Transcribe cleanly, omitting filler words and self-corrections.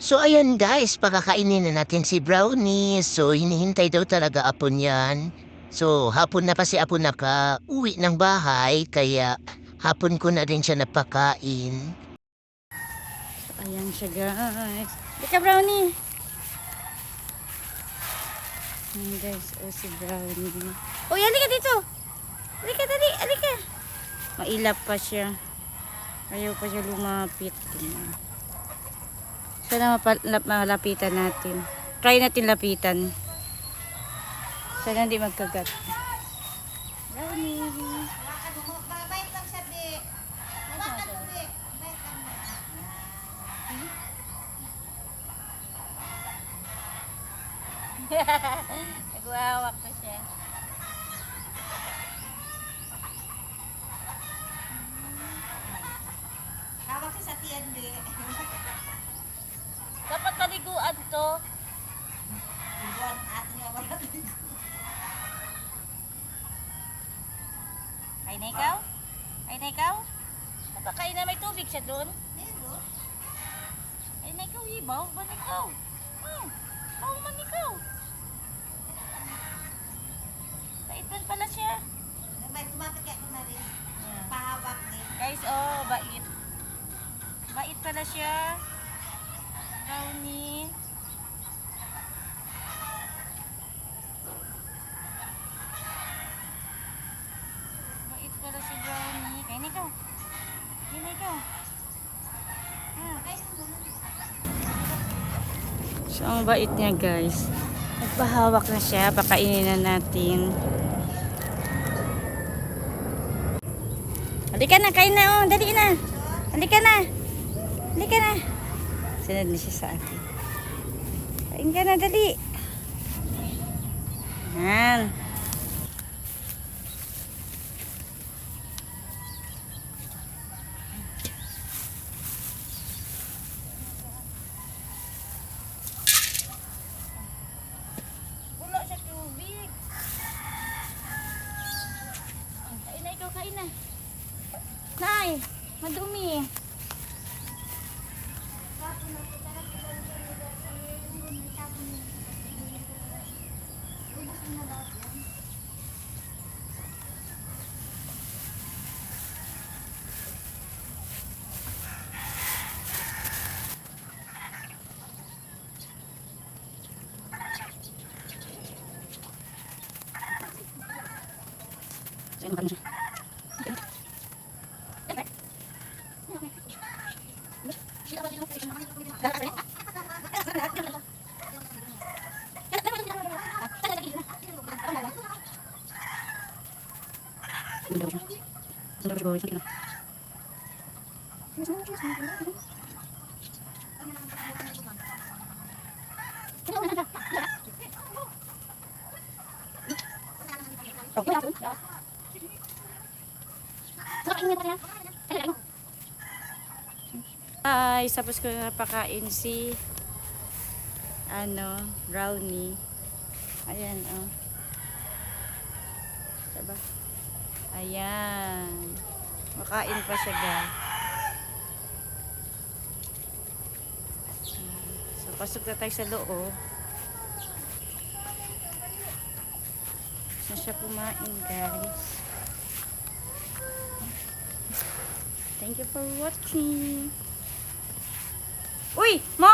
So ayan guys, pakakainin na natin si Brownie. So hinihintay daw talaga apon yan. So hapon na pa si Apon naka-uwi ng bahay, kaya hapon ko na rin siya napakain. Ayan siya guys. Dika Brownie. Ayan guys, si Brownie. Uy, halika dito. Halika, dali, halika. Mailap pa siya. Ayaw pa siya lumapit. Sana malapitan natin. Try natin lapitan. Sana hindi magkagat. Brownie. Nagwawak na siya. Hawak siya sa tiyan, di. Dapat paliguan to. Buwan atin nga wala. Ay na ikaw? Ay na ikaw? Napakain na may tubig siya doon. Meron. Ay na ikaw, ibaw. Ba na ikaw? Baw man ikaw. Bait pala siya. May tumapit ka na rin. Pahawak din. Guys, oh, bait. Bait pala siya. Brownie. Bait pala si Brownie. Kaya na ikaw. Kaya na ikaw. So, ang bait niya guys. Nagpahawak na siya. Pakainin na natin. Halika na, kain na oh. Dali na. Halika na. Halika na. Sunod na siya sa akin. Kain ka na, dali. Yan. Wala siya tubig. Kain na ikaw, kain na. Nay, madumi. Ay, tapos ko napakain si Brownie. Ayan, oh. Diba? Ayan. Makain pa siya, guys. So, pasok na tayo sa loob. Gusto siya kumain, guys. Thank you for watching. Uy! Mo!